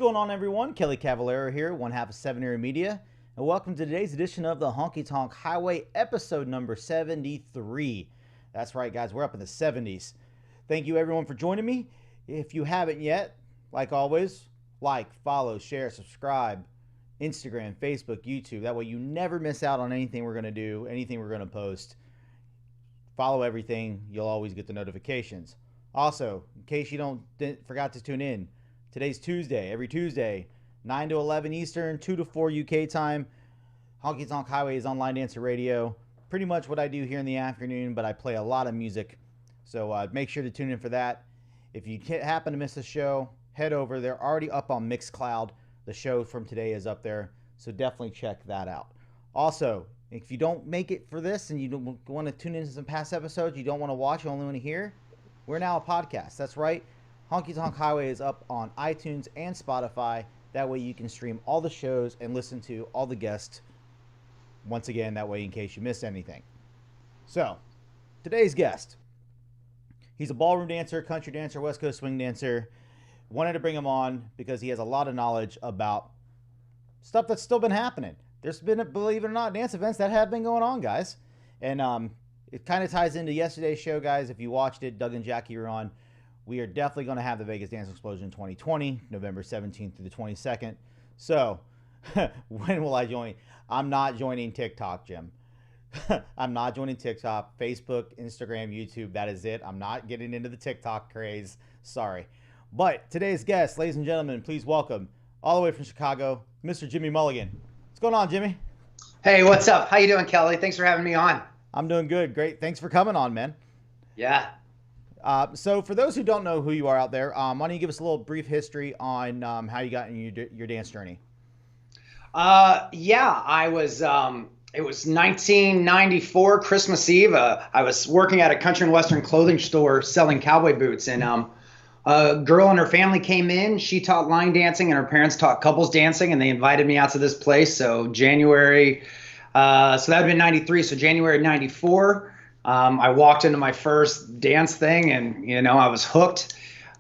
going on, everyone? Kelly Cavallero here, one half of 7 Area Media, and welcome to today's edition of the Honky Tonk Highway, episode number 73. That's right, guys, we're up in the 70s. Thank you, everyone, for joining me. If you haven't yet, like always, like, follow, share, subscribe, Instagram, Facebook, YouTube. That way you never miss out on anything we're going to do, anything we're going to post. Follow everything. You'll always get the notifications. Also, in case you forgot to tune in, today's Tuesday. Every Tuesday, 9 to 11 Eastern, 2 to 4 UK time. Honky Tonk Highway is online dancer radio. Pretty much what I do here in the afternoon, but I play a lot of music. So make sure to tune in for that. If you happen to miss the show, head over. They're already up on Mixcloud. The show from today is up there, so definitely check that out. Also, if you don't make it for this and you don't want to tune into some past episodes, you don't want to watch, you only want to hear, we're now a podcast. That's right. Honky Tonk Highway is up on iTunes and Spotify. That way you can stream all the shows and listen to all the guests. Once again, that way in case you missed anything. So, today's guest. He's a ballroom dancer, country dancer, West Coast swing dancer. Wanted to bring him on because he has a lot of knowledge about stuff that's still been happening. There's been, believe it or not, dance events that have been going on, guys. And it kind of ties into yesterday's show, guys. If you watched it, Doug and Jackie are on. We are definitely going to have the Vegas Dance Explosion 2020, November 17th through the 22nd. So, when will I join? I'm not joining TikTok, Jim. I'm not joining TikTok, Facebook, Instagram, YouTube. That is it. I'm not getting into the TikTok craze. Sorry. But today's guest, ladies and gentlemen, please welcome, all the way from Chicago, Mr. Jimmy Mulligan. What's going on, Jimmy? Hey, what's up? How you doing, Kelly? Thanks for having me on. I'm doing good. Great. Thanks for coming on, man. Yeah. So for those who don't know who you are out there, why don't you give us a little brief history on how you got in your dance journey? I was, it was 1994, Christmas Eve. I was working at a country and western clothing store selling cowboy boots, and a girl and her family came in. She taught line dancing and her parents taught couples dancing, and they invited me out to this place. So January, so that would have been 93. So January 94. I walked into my first dance thing and, I was hooked.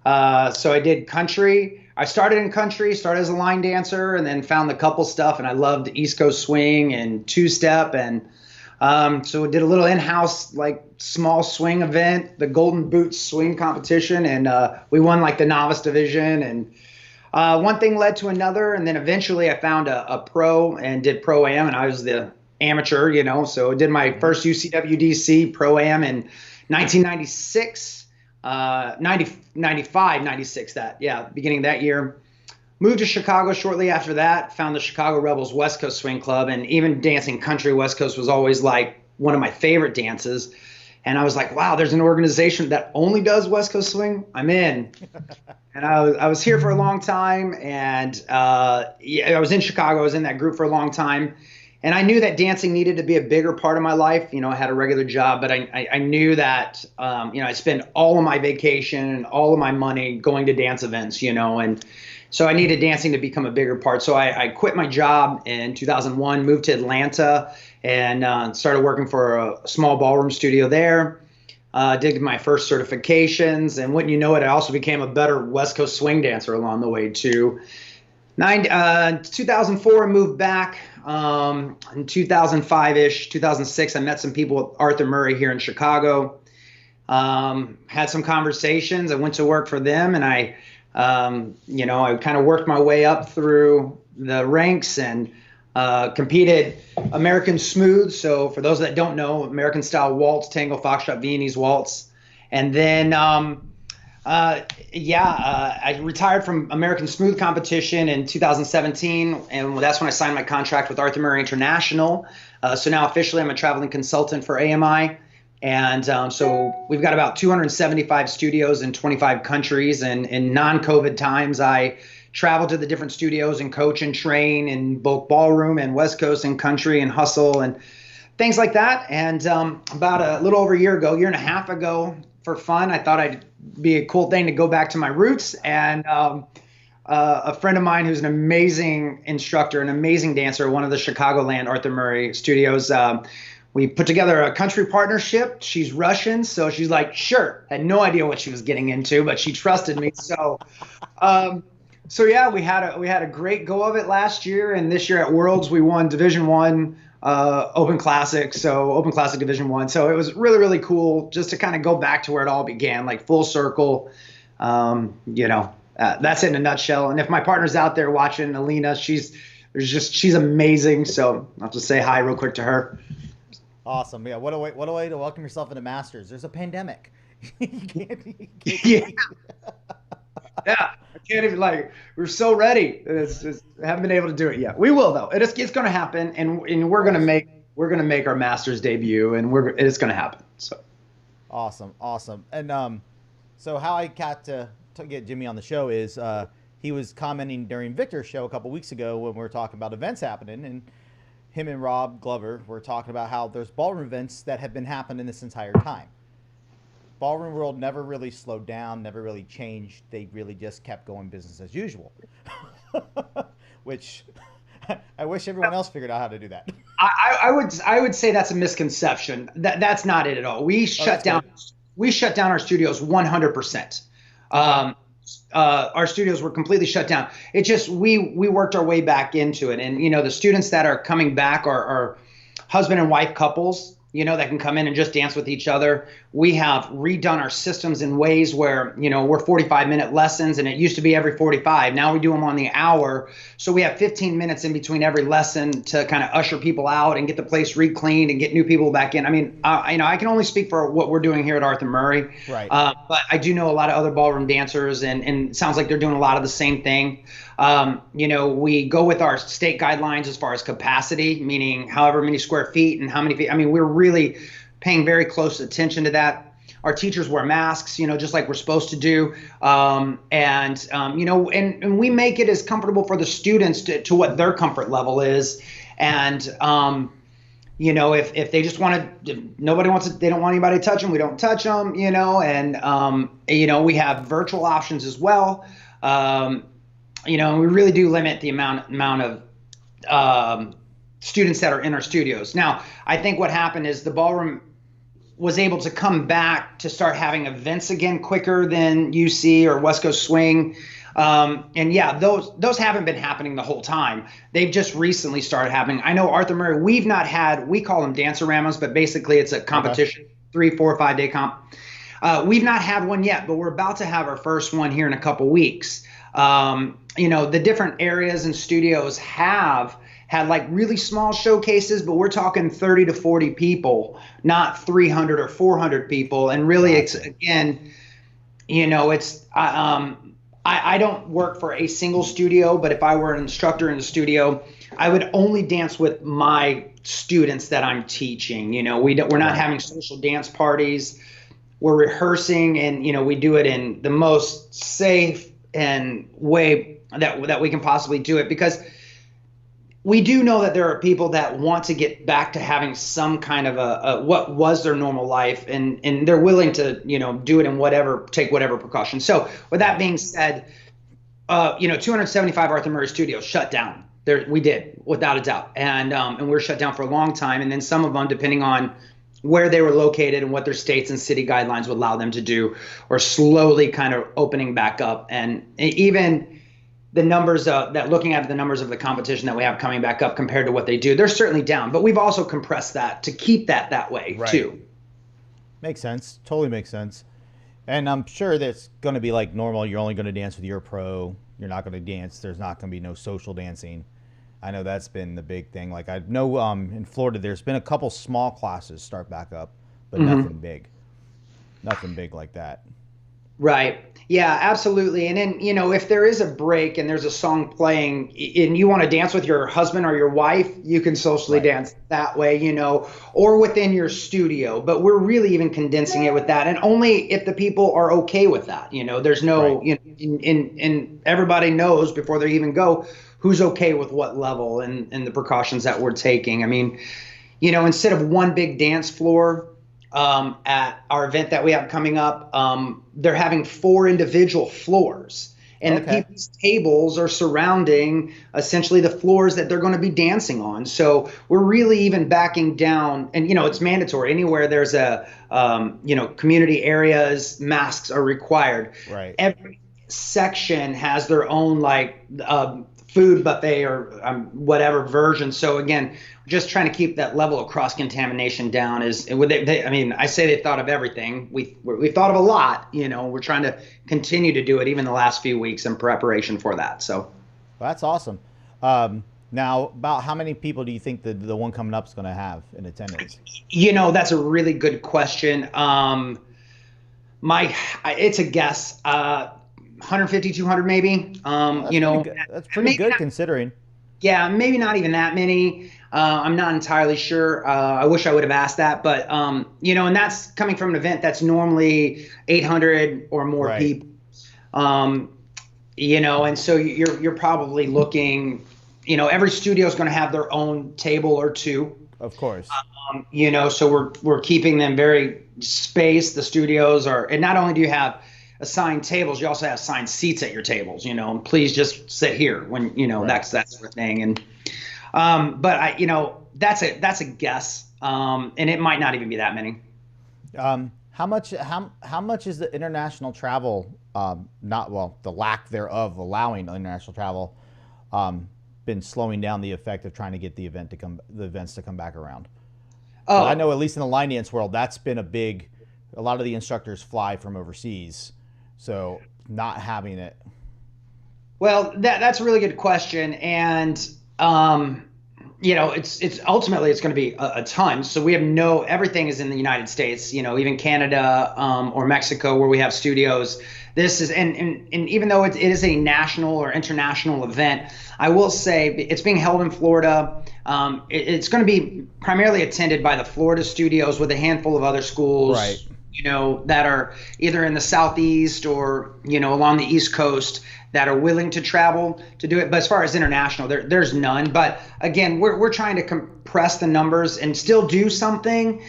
So I did country. I started in country, started as a line dancer, and then found the couple stuff. And I loved East Coast swing and two-step. And so I did a little in-house, small swing event, the Golden Boots swing competition. And we won the novice division. And one thing led to another. And then eventually I found a pro and did pro-am. And I was the amateur, so I did my first UCWDC Pro-Am in 1996, 95, 96, beginning of that year. Moved to Chicago shortly after that, found the Chicago Rebels West Coast Swing Club, and even dancing country West Coast was always one of my favorite dances. And I was like, wow, there's an organization that only does West Coast Swing. I'm in. And I was here for a long time, and I was in Chicago. I was in that group for a long time. And I knew that dancing needed to be a bigger part of my life. I had a regular job, but I knew that, I spend all of my vacation and all of my money going to dance events, and so I needed dancing to become a bigger part. So I quit my job in 2001, moved to Atlanta, and started working for a small ballroom studio there. Did my first certifications, and wouldn't you know it, I also became a better West Coast swing dancer along the way too. 2004, I moved back. In 2005-ish, 2006, I met some people with Arthur Murray here in Chicago. Had some conversations. I went to work for them, and I kind of worked my way up through the ranks and competed American Smooth. So for those that don't know, American style waltz, tango, foxtrot, Viennese waltz. And then I retired from American Smooth competition in 2017, and that's when I signed my contract with Arthur Murray International. So now officially I'm a traveling consultant for AMI, and so we've got about 275 studios in 25 countries, and in non-COVID times I travel to the different studios and coach and train in both ballroom and West Coast and country and hustle and things like that. And about a little over a year and a half ago, for fun, I thought I'd be a cool thing to go back to my roots. And a friend of mine who's an amazing instructor, an amazing dancer, one of the Chicagoland Arthur Murray studios, we put together a country partnership. She's Russian, so she's like, sure. Had no idea what she was getting into, but she trusted me. So So yeah, we had a great go of it last year, and this year at Worlds we won Division One Open Classic, so Open Classic Division One. So it was really really cool just to kind of go back to where it all began, like full circle. That's it in a nutshell. And if my partner's out there watching, Alina, she's amazing. So I'll just say hi real quick to her. Awesome. Yeah. What a way to welcome yourself into Masters. There's a pandemic. You can't. Yeah, yeah. I can't even we're so ready. It's just haven't been able to do it yet. We will though. It's going to happen, and we're going to make our Masters debut, and it's going to happen. So Awesome. And so how I got to get Jimmy on the show is he was commenting during Victor's show a couple weeks ago when we were talking about events happening, and him and Rob Glover were talking about how there's ballroom events that have been happening this entire time. Ballroom world never really slowed down, never really changed. They really just kept going business as usual, which I wish everyone else figured out how to do that. I would say that's a misconception. That's not it at all. We shut down our studios 100%. Our studios were completely shut down. It just we worked our way back into it, and the students that are coming back are husband and wife couples, that can come in and just dance with each other. We have redone our systems in ways where, we're 45-minute lessons, and it used to be every 45. Now we do them on the hour. So we have 15 minutes in between every lesson to kind of usher people out and get the place re-cleaned and get new people back in. I mean, I can only speak for what we're doing here at Arthur Murray. Right. But I do know a lot of other ballroom dancers, and it sounds like they're doing a lot of the same thing. We go with our state guidelines as far as capacity, meaning however many square feet and how many feet. I mean, we're really paying very close attention to that. Our teachers wear masks, just like we're supposed to do. And we make it as comfortable for the students to what their comfort level is. And, if they just want to, if nobody wants to, they don't want anybody to touch them, we don't touch them, and, we have virtual options as well. We really do limit the amount of students that are in our studios. Now, I think what happened is the ballroom was able to come back to start having events again quicker than UC or West Coast Swing. And yeah, those haven't been happening the whole time. They've just recently started happening. I know Arthur Murray, we call them Dance-A-Ramas, but basically it's a competition, 3, 4, 5 day comp. We've not had one yet, but we're about to have our first one here in a couple weeks. The different areas and studios have had like really small showcases, but we're talking 30 to 40 people, not 300 or 400 people. And really, it's again, I don't work for a single studio, but if I were an instructor in the studio, I would only dance with my students that I'm teaching. We're not having social dance parties. We're rehearsing, and we do it in the most safe and way that we can possibly do it, because we do know that there are people that want to get back to having some kind of a what was their normal life, and they're willing to do it take whatever precautions. So with that being said, 275 Arthur Murray studios shut down. We did, without a doubt, and we were shut down for a long time, and then some of them, depending on where they were located and what their states and city guidelines would allow them to do, or slowly kind of opening back up. And even the numbers looking at the numbers of the competition that we have coming back up compared to what they do, they're certainly down, but we've also compressed that to keep that way too. Makes sense. Totally makes sense. And I'm sure that's going to be like normal. You're only going to dance with your pro. You're not going to dance. There's not going to be no social dancing. I know that's been the big thing. Like I know in Florida, there's been a couple small classes start back up, but nothing big like that. Right. Yeah, absolutely. And then, if there is a break and there's a song playing and you want to dance with your husband or your wife, you can socially dance that way, or within your studio. But we're really even condensing it with that. And only if the people are okay with that. There's no, and everybody knows before they even go who's okay with what level and the precautions that we're taking. I mean, instead of one big dance floor, at our event that we have coming up, they're having 4 individual floors, and the people's tables are surrounding essentially the floors that they're going to be dancing on. So we're really even backing down, and it's mandatory. Anywhere there's a community areas, masks are required. Right. section has their own like food buffet or whatever version. So again, just trying to keep that level of cross contamination down. I mean, I say they thought of everything. We thought of a lot. We're trying to continue to do it even the last few weeks in preparation for that. So Well, that's awesome. Now, about how many people do you think the one coming up is going to have in attendance? That's a really good question. It's a guess. 150, 200 maybe. That's pretty good considering. Yeah, maybe not even that many. I'm not entirely sure. I wish I would have asked that, but and that's coming from an event that's normally 800 or more people. And so you're probably looking, every studio is going to have their own table or two. Of course. So we're keeping them very spaced. The studios and not only do you have assigned tables, you also have assigned seats at your tables, and please just sit here when, that sort of thing. And, but that's a guess. And it might not even be that many. How much is the international travel, the lack thereof allowing international travel, been slowing down the effect of trying to get the events to come back around? Oh, I know at least in the line dance world, that's been a lot of the instructors fly from overseas. So not having it. Well, that's a really good question. And, it's ultimately it's going to be a ton. So we have everything is in the United States, even Canada or Mexico where we have studios. This is, and even though it is a national or international event, I will say it's being held in Florida. It's going to be primarily attended by the Florida studios with a handful of other schools. Right. That are either in the Southeast or, along the East Coast that are willing to travel to do it. But as far as international, there's none. But again, we're trying to compress the numbers and still do something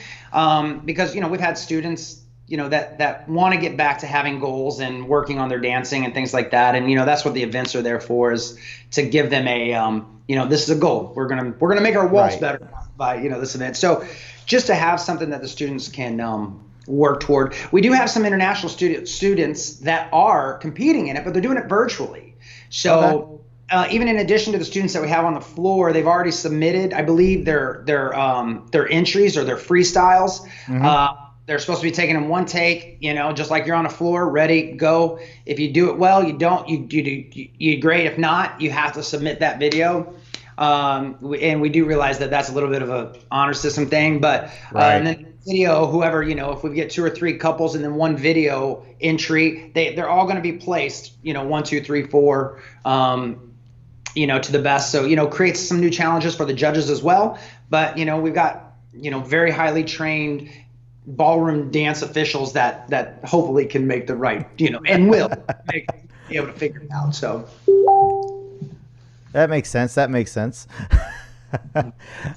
because, we've had students, that want to get back to having goals and working on their dancing and things like that. And, that's what the events are there for, is to give them this is a goal. We're going to make our walls better by, this event. So just to have something that the students can work toward. We do have some international students that are competing in it, but they're doing it virtually. So even in addition to the students that we have on the floor, they've already submitted, I believe, their entries or their freestyles. Mm-hmm. They're supposed to be taken in one take, just like you're on the floor, ready, go. If you do it well, you don't, you great. If not, you have to submit that video. And we do realize that that's a little bit of a honor system thing, but and then video, whoever, if we get 2 or 3 couples and then one video entry, they're all going to be placed, 1, 2, 3, 4, to the best. So, creates some new challenges for the judges as well. But, we've got, very highly trained ballroom dance officials that hopefully can make the right, and will be able to figure it out. So that makes sense.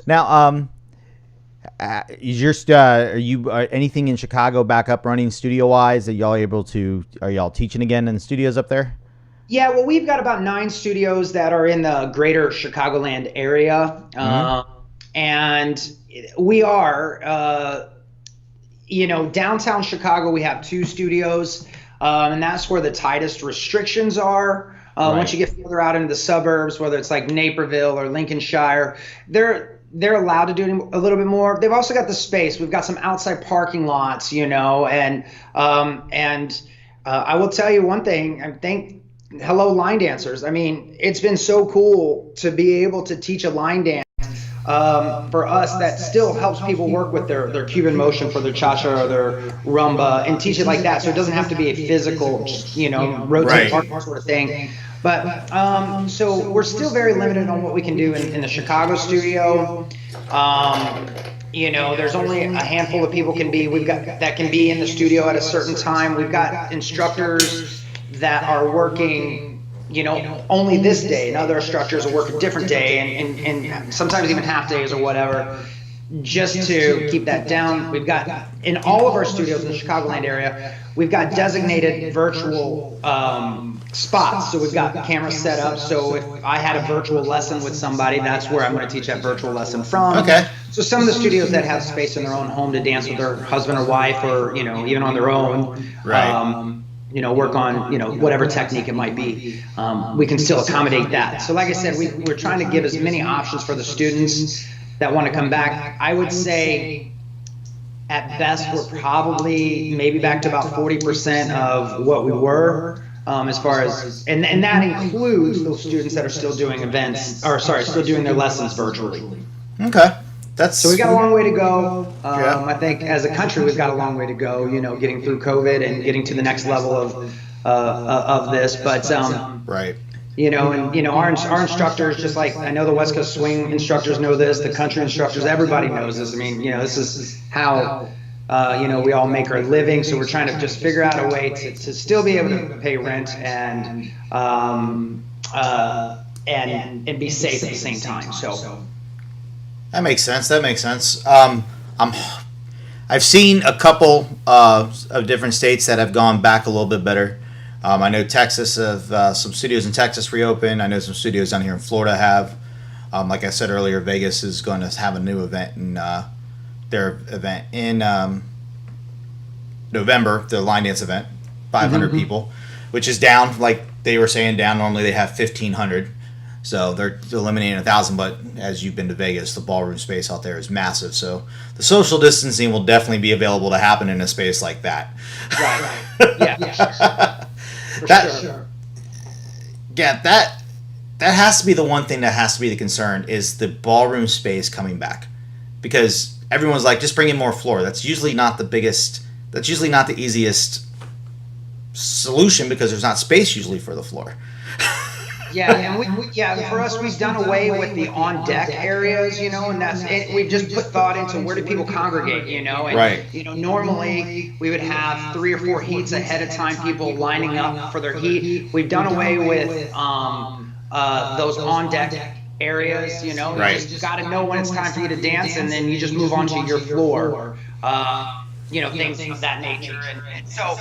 Now, are you anything in Chicago back up running studio wise? Are y'all teaching again in the studios up there? Yeah, well, we've got about 9 studios that are in the greater Chicagoland area. Mm-hmm. And we are, downtown Chicago, we have 2 studios, and that's where the tightest restrictions are. Once you get further out into the suburbs, whether it's like Naperville or Lincolnshire, they're allowed to do a little bit more. They've also got the space. We've got some outside parking lots, and I will tell you one thing. Hello, line dancers. I mean, it's been so cool to be able to teach a line dance for us that still helps people work with their Cuban motion for their cha-cha or their rumba and teach it like that. So it doesn't have to be a physical, rotate sort of thing. But so we're still very limited on what we can do in the Chicago studio. There's only a handful of people can be in the studio at a certain time. We've got instructors that are working, only this day, and other instructors will work a different day and sometimes even half days or whatever, just to keep that down. We've got, in all of our studios in the Chicagoland area, we've got designated virtual spots. So we've got cameras set up. So if I had a virtual lesson with somebody, that's where I'm going to teach that virtual lesson from. Okay. So some of the studios that have space in their own home to dance with their husband or wife, or even on their own, work on, whatever technique it might be, we can still accommodate that. So like I said, we're trying to give as many options for the students that want to come back. I would say at best, we're probably maybe back to about 40% of what we were, as far as, and that includes those students that are still doing still doing their lessons virtually. Okay. So we got a long way to go. I think as a country, we've got a long way to go, getting through COVID and getting to the next level of this. But, right. Our instructors, just like I know the West Coast swing instructors know this, the country instructors, everybody knows this. I mean, this is how, we all make our living. So we're trying to just figure out a way to still be able to pay rent and be safe at the same time. So. That makes sense. I've seen a couple of different states that have gone back a little bit better. I know Texas have some studios in Texas reopened. I know some studios down here in Florida have. Like I said earlier, Vegas is going to have a new event in their event in November, the line dance event, 500 people, which is down. Like they were saying, down. Normally they have 1,500. So they're eliminating 1,000, but as you've been to Vegas, the ballroom space out there is massive. So the social distancing will definitely be available to happen in a space like that. Right. Yeah. For sure. Yeah, that has to be the one thing that has to be the concern is the ballroom space coming back, because everyone's like, just bring in more floor. That's usually not the easiest solution because there's not space usually for the floor. Yeah, and for us, we've done away with the on-deck areas, and that's it. We've just put thought into where do people congregate, and, right. Normally we would have 3 or 4 heats ahead of time, people lining up for their heat. We've done away with those on-deck areas, Right. You just got to know when it's time for you to dance, and then you just move on to your floor, things of that nature. And so,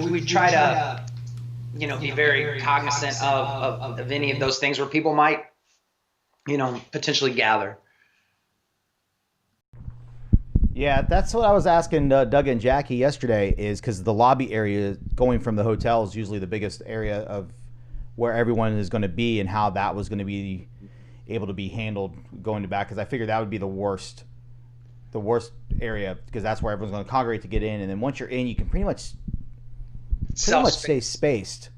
we try to, be very cognizant of any of those things where people might, potentially gather. Yeah, that's what I was asking Doug and Jackie yesterday, is because the lobby area going from the hotel is usually the biggest area of where everyone is going to be, and how that was going to be able to be handled going to back, because I figured that would be the worst area, because that's where everyone's going to congregate to get in, and then once you're in, you can pretty much stay spaced.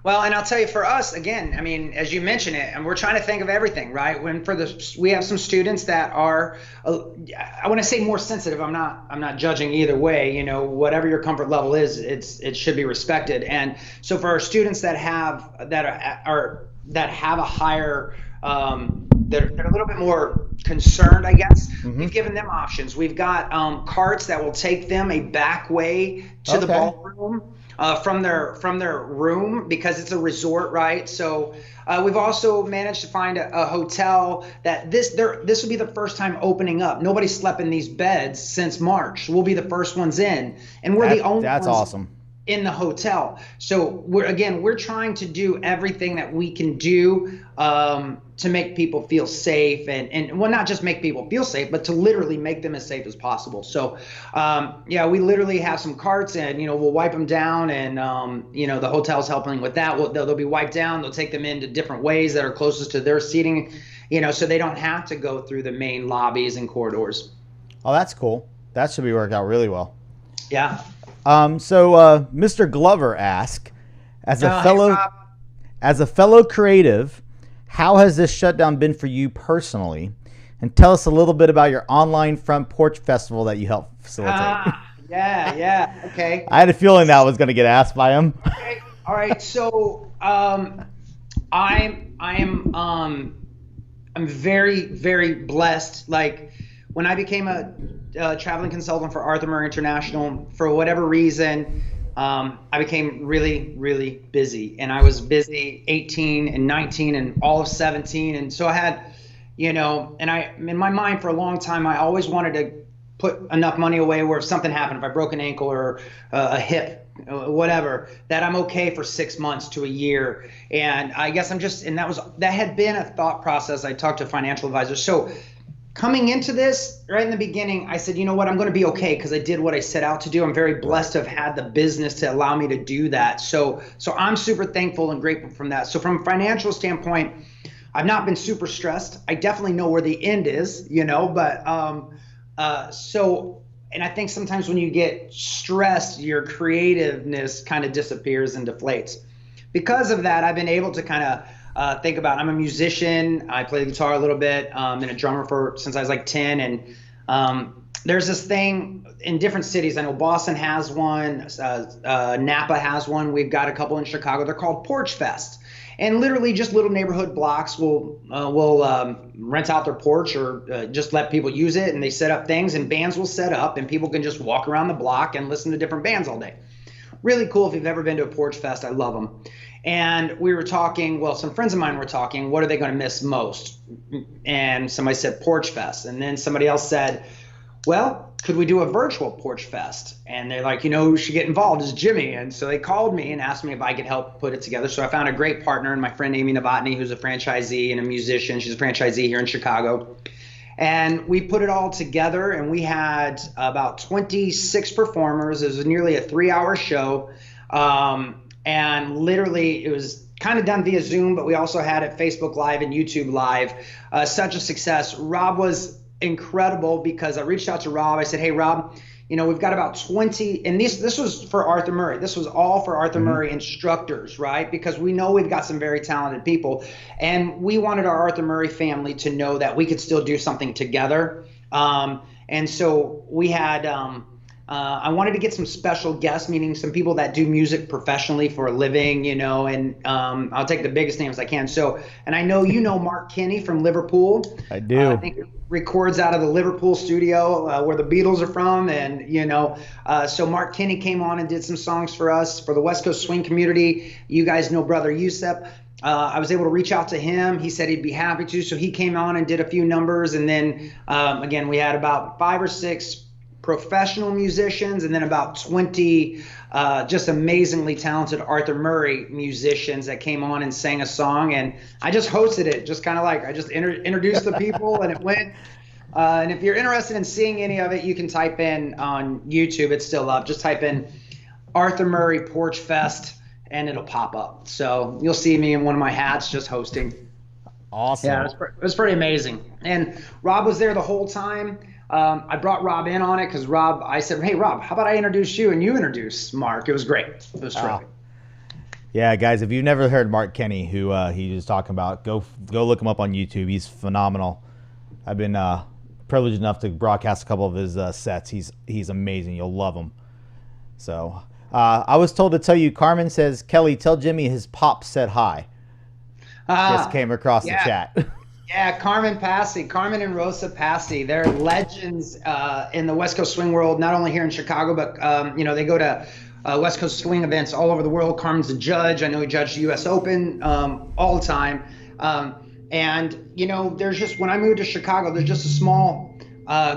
Well, and I'll tell you, for us, again, I mean, as you mentioned it, and we're trying to think of everything, right? We have some students that are, I want to say more sensitive. I'm not judging either way. Whatever your comfort level is, it should be respected. And so for our students that have a higher, they're a little bit more concerned, I guess. Mm-hmm. We've given them options. We've got carts that will take them a back way to the ballroom. From their room, because it's a resort, right? So we've also managed to find a hotel that this will be the first time opening up. Nobody slept in these beds since March. We'll be the first ones in, and we're the only ones awesome in the hotel. So we're trying to do everything that we can do to make people feel safe, and well, not just make people feel safe, but to literally make them as safe as possible. So we literally have some carts, and we'll wipe them down, and the hotel's helping with that. They'll be wiped down. They'll take them into different ways that are closest to their seating, so they don't have to go through the main lobbies and corridors. Oh, that's cool. That should be worked out really well. Yeah. So Mr. Glover asked, as a fellow creative, how has this shutdown been for you personally? And tell us a little bit about your online Front Porch Festival that you helped facilitate. Yeah. Okay. I had a feeling that was going to get asked by him. Okay. All right. So I'm very, very blessed. Like, when I became a traveling consultant for Arthur Murray International, for whatever reason, I became really, really busy. And I was busy 18 and 19 and all of 17. And so I had, and in my mind for a long time, I always wanted to put enough money away where if something happened, if I broke an ankle or a hip, whatever, that I'm okay for 6 months to a year. And I guess that had been a thought process. I talked to financial advisors. So coming into this right in the beginning, I said, you know what, I'm going to be okay because I did what I set out to do. I'm very blessed to have had the business to allow me to do that. So I'm super thankful and grateful from that. So from a financial standpoint, I've not been super stressed. I definitely know where the end is, but and I think sometimes when you get stressed, your creativeness kind of disappears and deflates. Because of that, I've been able to kind of think about. I'm a musician. I play the guitar a little bit. Been a drummer since I was like 10. And there's this thing in different cities. I know Boston has one. Napa has one. We've got a couple in Chicago. They're called Porch Fest. And literally just little neighborhood blocks will rent out their porch or just let people use it. And they set up things and bands will set up and people can just walk around the block and listen to different bands all day. Really cool. If you've ever been to a Porch Fest, I love them. And we were talking, well, some friends of mine were talking, what are they going to miss most? And somebody said Porch Fest. And then somebody else said, well, could we do a virtual Porch Fest? And they're like, who should get involved is Jimmy. And so they called me and asked me if I could help put it together. So I found a great partner in my friend Amy Novotny, who's a franchisee and a musician. She's a franchisee here in Chicago. And we put it all together and we had about 26 performers. It was nearly a 3-hour show. And literally it was kind of done via Zoom, but we also had it Facebook Live and YouTube Live. Such a success. Rob was incredible because I reached out to Rob. I said, hey, Rob, we've got about 20, and this was for Arthur Murray. This was all for Arthur Murray instructors, right? Because we know we've got some very talented people, and we wanted our Arthur Murray family to know that we could still do something together. And so we had, I wanted to get some special guests, meaning some people that do music professionally for a living, and I'll take the biggest names I can. So, and I know Mark Kinney from Liverpool. I do. I think he records out of the Liverpool studio where the Beatles are from. And, so Mark Kinney came on and did some songs for us for the West Coast swing community. You guys know Brother Yusef. I was able to reach out to him. He said he'd be happy to. So he came on and did a few numbers. And then, again, we had about 5 or 6 professional musicians and then about 20 just amazingly talented Arthur Murray musicians that came on and sang a song. And I just hosted it, just kind of like I just introduced the people and it went. And if you're interested in seeing any of it, you can type in on YouTube. It's still up. Just type in Arthur Murray Porch Fest and it'll pop up. So you'll see me in one of my hats just hosting. Awesome. Yeah, it was pretty amazing. And Rob was there the whole time. I brought Rob in on it because I said, hey, Rob, how about I introduce you and you introduce Mark? It was great. It was terrific. Yeah, guys, if you've never heard Mark Kinney, who he was talking about, go look him up on YouTube. He's phenomenal. I've been privileged enough to broadcast a couple of his sets. He's amazing. You'll love him. So I was told to tell you, Carmen says, Kelly, tell Jimmy his pop said hi. Just came across the chat. Yeah, Carmen and Rosa Passy. They're legends in the West Coast swing world, not only here in Chicago, but they go to West Coast swing events all over the world. Carmen's a judge. I know he judged the U.S. Open all the time. And there's just, when I moved to Chicago, there's just a small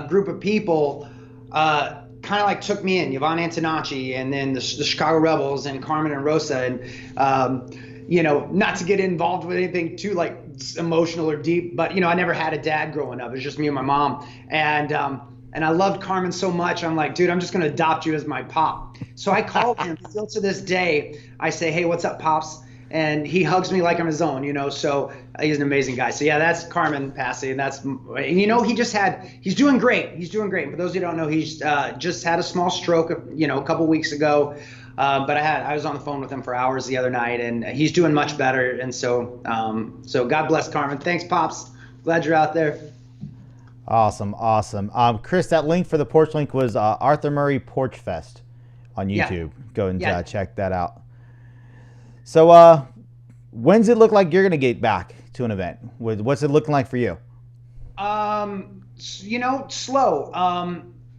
group of people kind of like took me in, Yvonne Antonacci, and then the Chicago Rebels and Carmen and Rosa. And not to get involved with anything too like emotional or deep, but I never had a dad growing up. It was just me and my mom, and I loved Carmen so much. I'm like, dude, I'm just gonna adopt you as my pop. So I called him. Still to this day, I say, hey, what's up, pops? And he hugs me like I'm his own, So he's an amazing guy. So yeah, that's Carmen Passy, and he's doing great. He's doing great. For those who don't know, he's just had a small stroke, a couple weeks ago. But I was on the phone with him for hours the other night, and he's doing much better. And so God bless Carmen. Thanks, Pops. Glad you're out there. Awesome. Chris, that link for the Porch link was Arthur Murray Porch Fest on YouTube. Yeah. Go and check that out. So when's it look like you're going to get back to an event? What's it looking like for you? Slow.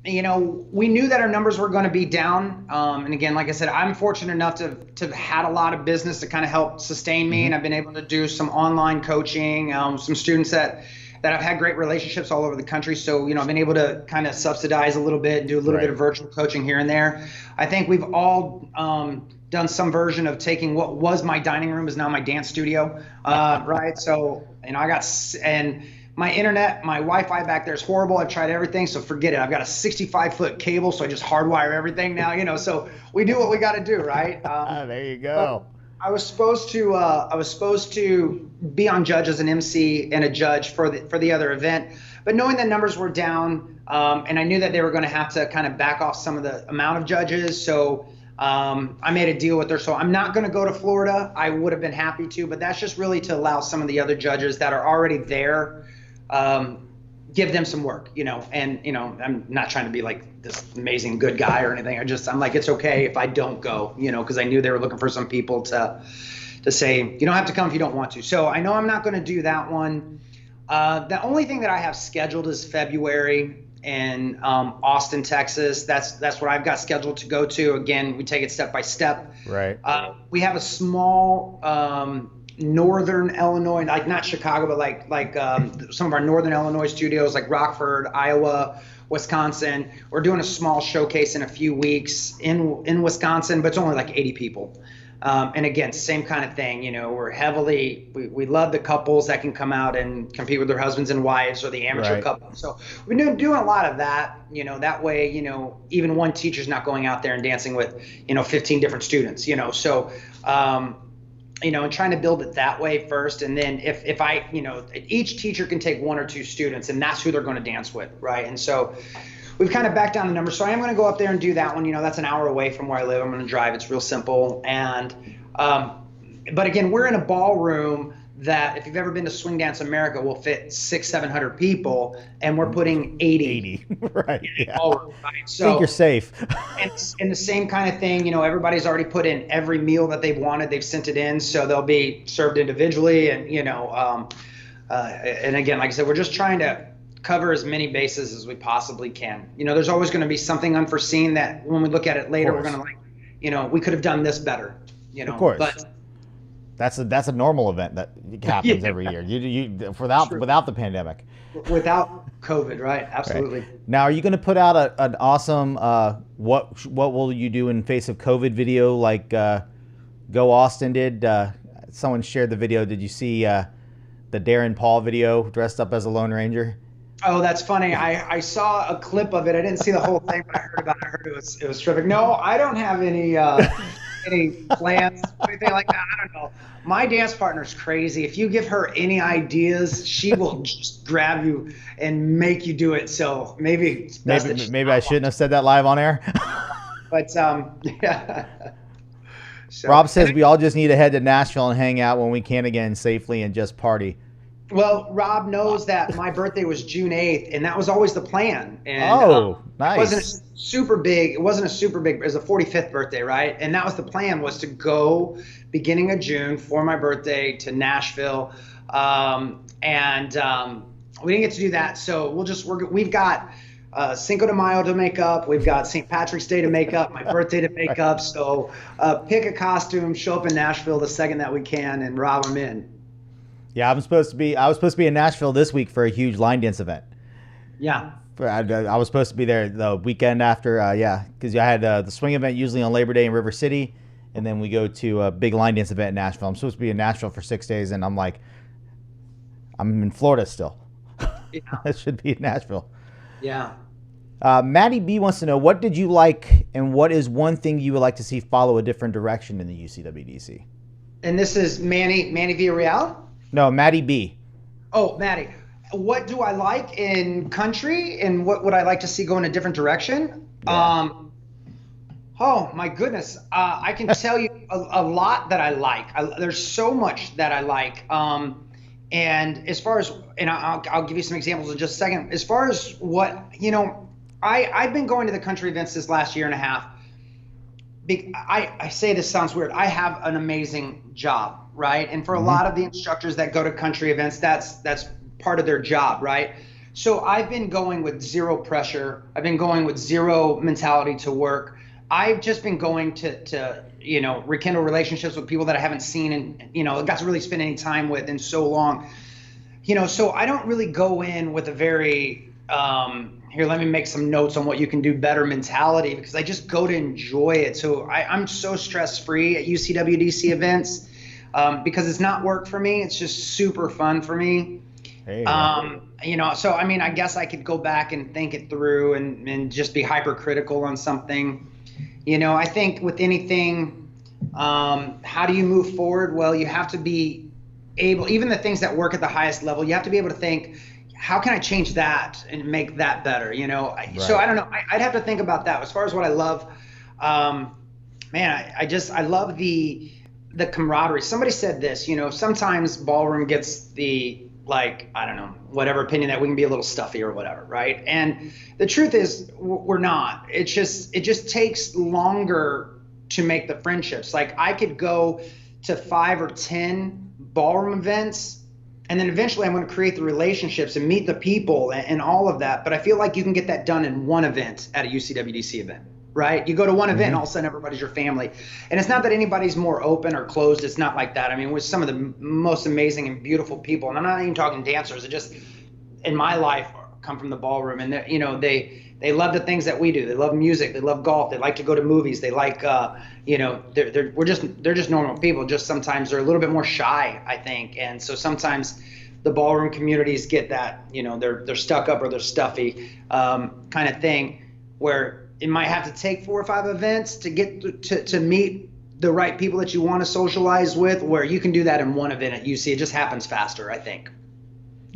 We knew that our numbers were going to be down. And again, like I said, I'm fortunate enough to have had a lot of business to kind of help sustain me. And I've been able to do some online coaching, some students that I've had great relationships all over the country. So, I've been able to kind of subsidize a little bit, do a little bit of virtual coaching here and there. I think we've all done some version of taking what was my dining room is now my dance studio. Right. So, my internet, my Wi-Fi back there is horrible. I've tried everything, so forget it. I've got a 65-foot cable, so I just hardwire everything now. So we do what we got to do, right? There you go. I was supposed to be on judge as an MC and a judge for the other event, but knowing that numbers were down, and I knew that they were going to have to kind of back off some of the amount of judges, so I made a deal with her. So I'm not going to go to Florida. I would have been happy to, but that's just really to allow some of the other judges that are already there, give them some work, and I'm not trying to be like this amazing good guy or anything. I'm like, it's okay if I don't go, because I knew they were looking for some people to say, you don't have to come if you don't want to. So I know I'm not going to do that one. The only thing that I have scheduled is February in Austin, Texas. That's what I've got scheduled to go to. Again, we take it step by step. Right. We have a small northern Illinois, like not Chicago, but like some of our northern Illinois studios, like Rockford, Iowa, Wisconsin. We're doing a small showcase in a few weeks in Wisconsin, but it's only like 80 people. And again, same kind of thing. We love the couples that can come out and compete with their husbands and wives, or the amateur couple. So we've been doing a lot of that. That way, even one teacher's not going out there and dancing with 15 different students. So and trying to build it that way first. And then if I, each teacher can take one or two students, and that's who they're going to dance with, right? And so we've kind of backed down the numbers. So I am going to go up there and do that one. That's an hour away from where I live. I'm going to drive. It's real simple. And but again, we're in a ballroom that, if you've ever been to Swing Dance America, will fit 600-700 people, and we're putting 80. Right. Yeah. Ballroom, right? So I think you're safe. and the same kind of thing, everybody's already put in every meal that they've wanted. They've sent it in, so they'll be served individually. And and again, like I said, we're just trying to cover as many bases as we possibly can. There's always going to be something unforeseen that when we look at it later, we're going to we could have done this better. Of course. But that's a normal event that happens every year. You without the pandemic. Without COVID, right? Absolutely. Right. Now, are you going to put out an awesome what will you do in face of COVID video like Go Austin did? Someone shared the video. Did you see the Darren Paul video dressed up as a Lone Ranger? Oh, that's funny. I saw a clip of it. I didn't see the whole thing, but I heard about it. I heard it was terrific. No, I don't have any plans, anything like that. I don't know. My dance partner's crazy. If you give her any ideas, she will just grab you and make you do it. So maybe I shouldn't have said that live on air. But yeah. So, Rob says we all just need to head to Nashville and hang out when we can again safely and just party. Well, Rob knows that my birthday was June 8th, and that was always the plan. And, nice. It wasn't a super big. It was a 45th birthday, right? And that was the plan, was to go beginning of June for my birthday to Nashville. And we didn't get to do that. So we've got Cinco de Mayo to make up. We've got St. Patrick's Day to make up, my birthday to make up. So pick a costume, show up in Nashville the second that we can, and rob them in. Yeah, I was supposed to be in Nashville this week for a huge line dance event. Yeah. I was supposed to be there the weekend after, because I had the swing event usually on Labor Day in River City, and then we go to a big line dance event in Nashville. I'm supposed to be in Nashville for 6 days, and I'm like, I'm in Florida still. Yeah. I should be in Nashville. Yeah. Maddie B wants to know, what did you like, and what is one thing you would like to see follow a different direction in the UCWDC? And this is Manny Villarreal? No, Maddie B. Oh, Maddie. What do I like in country, and what would I like to see go in a different direction? Yeah. Oh, my goodness. I can tell you a lot that I like. There's so much that I like. And as far as, and I'll give you some examples in just a second. As far as what, I've been going to the country events this last year and a half. I say this sounds weird. I have an amazing job, right? And for a lot of the instructors that go to country events, that's part of their job, right? So I've been going with zero pressure. I've been going with zero mentality to work. I've just been going to rekindle relationships with people that I haven't seen and, got to really spend any time with in so long. So I don't really go in with a very, here, let me make some notes on what you can do better mentality, because I just go to enjoy it. So I'm so stress-free at UCWDC events because it's not work for me. It's just super fun for me. There you go. So I mean, I guess I could go back and think it through and just be hypercritical on something. I think with anything, how do you move forward? Well, you have to be able, even the things that work at the highest level, you have to be able to think, how can I change that and make that better? So I don't know. I'd have to think about that. As far as what I love, man, I love the camaraderie. Somebody said this, sometimes ballroom gets the, like, I don't know, whatever opinion that we can be a little stuffy or whatever, right? And the truth is we're not. It just takes longer to make the friendships. Like, I could go to 5 or 10 ballroom events, and then eventually I'm going to create the relationships and meet the people and all of that. But I feel like you can get that done in one event at a UCWDC event. Right? You go to one event, all of a sudden everybody's your family. And it's not that anybody's more open or closed. It's not like that. I mean, with some of the most amazing and beautiful people, and I'm not even talking dancers, it just, in my life, come from the ballroom. And they love the things that we do. They love music. They love golf. They like to go to movies. They like, they're just normal people. Just sometimes they're a little bit more shy, I think. And so sometimes the ballroom communities get that, they're stuck up or they're stuffy kind of thing, where it might have to take 4 or 5 events to get to meet the right people that you want to socialize with, where you can do that in one event at UC. It just happens faster, I think.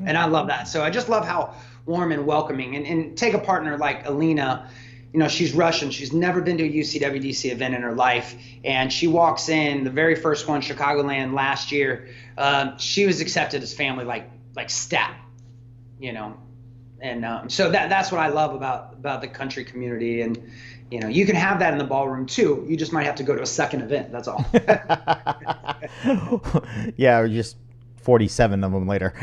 And I love that. So I just love how warm and welcoming, and take a partner like Alina, she's Russian. She's never been to a UCWDC event in her life. And she walks in, the very first one, Chicagoland last year. She was accepted as family, like stat, And so that's what I love about the country community. And, you can have that in the ballroom too. You just might have to go to a second event. That's all. Yeah, or just 47 of them later.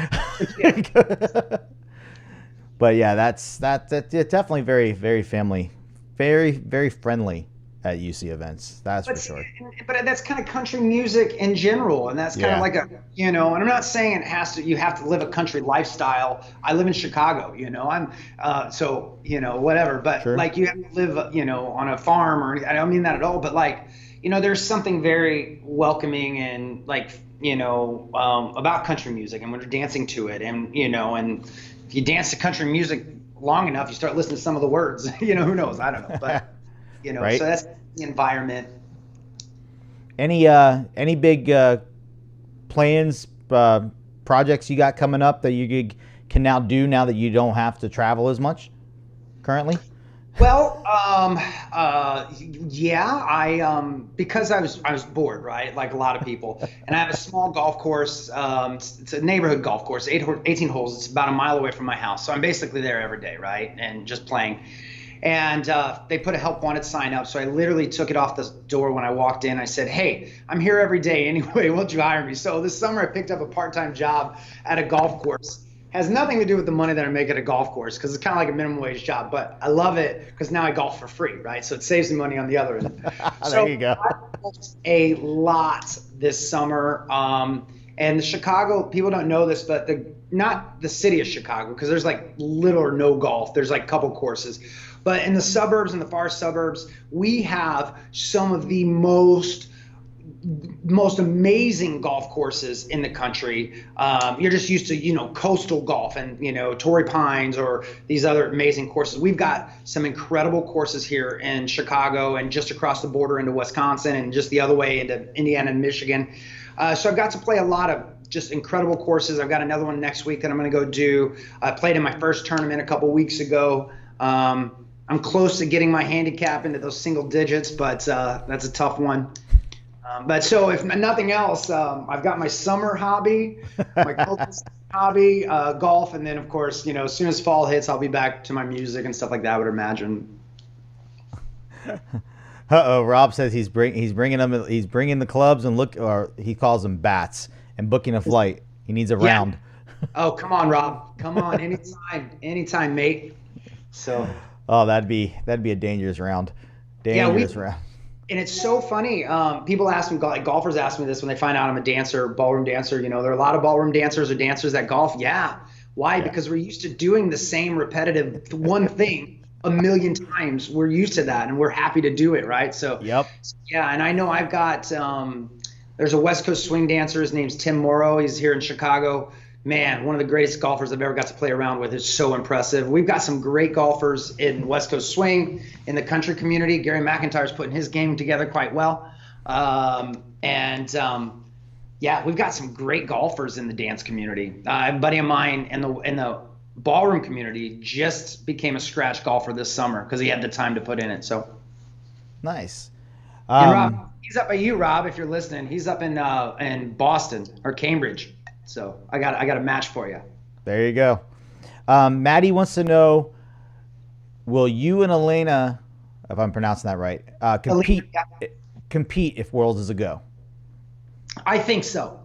But yeah, that's definitely very, very family, very, very friendly at UC events. That's for sure. But that's kind of country music in general, and that's kind of like and I'm not saying you have to live a country lifestyle. I live in Chicago, I'm whatever. But like, you have to live, on a farm, or I don't mean that at all. But like, there's something very welcoming and about country music, and when you're dancing to it, and and if you dance to country music long enough, you start listening to some of the words. Who knows? I don't know, but. Right. So that's the environment. Any big plans, projects you got coming up that you can now do now that you don't have to travel as much currently? Well, because I was bored, right? Like a lot of people, and I have a small golf course. It's a neighborhood golf course, 18 holes. It's about a mile away from my house, so I'm basically there every day, right? And just playing. And they put a help wanted sign up. So I literally took it off the door when I walked in. I said, hey, I'm here every day anyway. Won't you hire me? So this summer I picked up a part-time job at a golf course. Has nothing to do with the money that I make at a golf course, because it's kind of like a minimum wage job. But I love it because now I golf for free, right? So it saves me money on the other end. There you go. I golfed a lot this summer. And the Chicago, people don't know this, but not the city of Chicago, because there's like little or no golf. There's like a couple courses. But in the suburbs, in the far suburbs, we have some of the most amazing golf courses in the country. You're just used to, coastal golf and, Torrey Pines or these other amazing courses. We've got some incredible courses here in Chicago and just across the border into Wisconsin and just the other way into Indiana and Michigan. So I've got to play a lot of just incredible courses. I've got another one next week that I'm going to go do. I played in my first tournament a couple weeks ago. I'm close to getting my handicap into those single digits, but that's a tough one. But so if nothing else, I've got my summer hobby, my hobby, golf, and then of course, as soon as fall hits, I'll be back to my music and stuff like that, I would imagine. Rob says he's bringing the clubs and or he calls them bats, and booking a flight. He needs a round. Oh, come on, Rob. Come on, anytime, mate. So. Oh, that'd be a dangerous round. Round. And it's so funny. People ask me, like golfers ask me this when they find out I'm a dancer, ballroom dancer. There are a lot of ballroom dancers or dancers that golf. Yeah. Why? Yeah. Because we're used to doing the same repetitive one thing a million times. We're used to that, and we're happy to do it, right? So yep. Yeah, and I know I've got there's a West Coast swing dancer. His name's Tim Morrow. He's here in Chicago. man, one of the greatest golfers I've ever got to play around with. Is so impressive. We've got some great golfers in West Coast Swing, in the country community. Gary McIntyre's putting his game together quite well. Yeah, we've got some great golfers in the dance community. A buddy of mine in the ballroom community just became a scratch golfer this summer because he had the time to put in it. So Nice. and Rob, he's up by you, Rob, if you're listening. He's up in Boston or Cambridge. So I got a match for you. There you go. Maddie wants to know, will you and Elena, if I'm pronouncing that right, compete if Worlds is a go? I think so.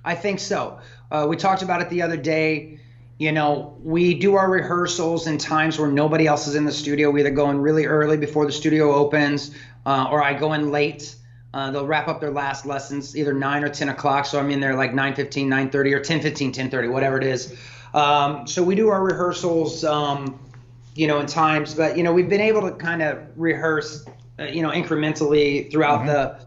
We talked about it the other day. You know, we do our rehearsals in times where nobody else is in the studio. We either go in really early before the studio opens, or I go in late. They'll wrap up their last lessons either 9 or 10 o'clock. So I'm in there like 9:15, 9:30, or 10:15, 10:30, whatever it is. So we do our rehearsals, in times. But, we've been able to kind of rehearse, incrementally throughout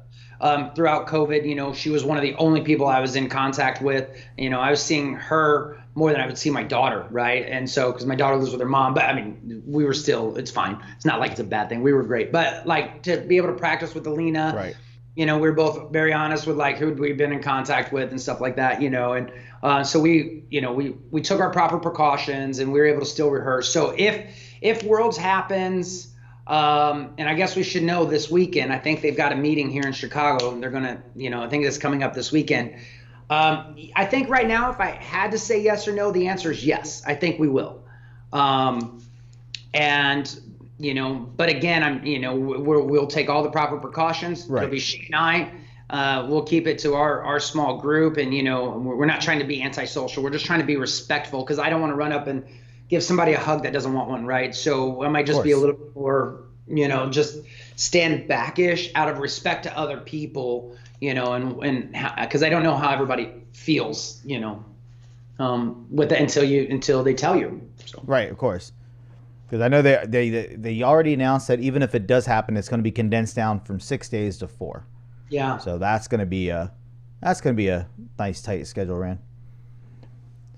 throughout COVID. She was one of the only people I was in contact with. I was seeing her more than I would see my daughter, right? And so, because my daughter lives with her mom, but I mean, we were still, it's fine. It's not like it's a bad thing. We were great. But like to be able to practice with Alina, right. We were both very honest with like who we've been in contact with and stuff like that, and so we took our proper precautions and we were able to still rehearse. So if Worlds happens, and I guess we should know this weekend, I think they've got a meeting here in Chicago and they're going to, I think it's coming up this weekend. I think right now, if I had to say yes or no, the answer is yes. I think we will. But again, we'll take all the proper precautions. Right. It'll be she and I. We'll keep it to our small group, and we're not trying to be antisocial. We're just trying to be respectful because I don't want to run up and give somebody a hug that doesn't want one, right? So I might just be a little bit more, just stand backish out of respect to other people, and because I don't know how everybody feels, with it until they tell you. So. Right, of course. Because I know they already announced that even if it does happen, it's going to be condensed down from 6 days to 4. Yeah. So that's going to be a nice tight schedule, Rand.